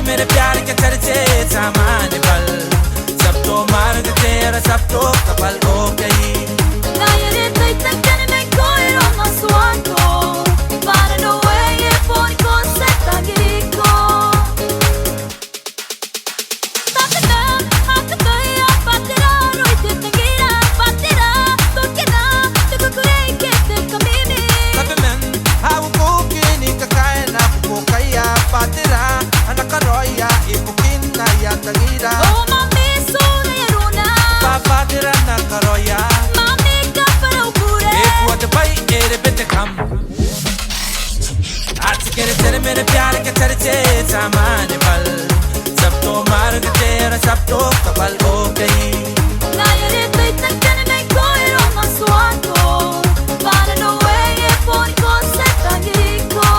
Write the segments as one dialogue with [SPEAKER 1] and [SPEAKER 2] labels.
[SPEAKER 1] मेरे प्यार के चर्चे सामान्य पल सब तो मार्ग तेरा सब तो कपल हो गई
[SPEAKER 2] Oh mami sono erona
[SPEAKER 1] Papa dirana karoya
[SPEAKER 2] Mami kapara upure
[SPEAKER 1] एक वक्त भाई एरे बेटे कम आज के तेरे मेरे प्यार के चर्चे सामान्य पल सब तो मार्ग तेरा सब तो कपल हो गई
[SPEAKER 2] När jag letar i tanken i mig går det om någon svanko Bara no way är på en koncept av griko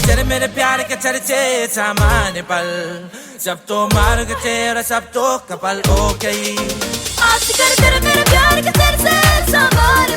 [SPEAKER 1] तेरे मेरे प्यार के चर्चे सामान्य पल सब तो मार्ग तेरा सब तो कपल हो गई
[SPEAKER 2] आज कर तेरे मेरे प्यार के तेरे से सवार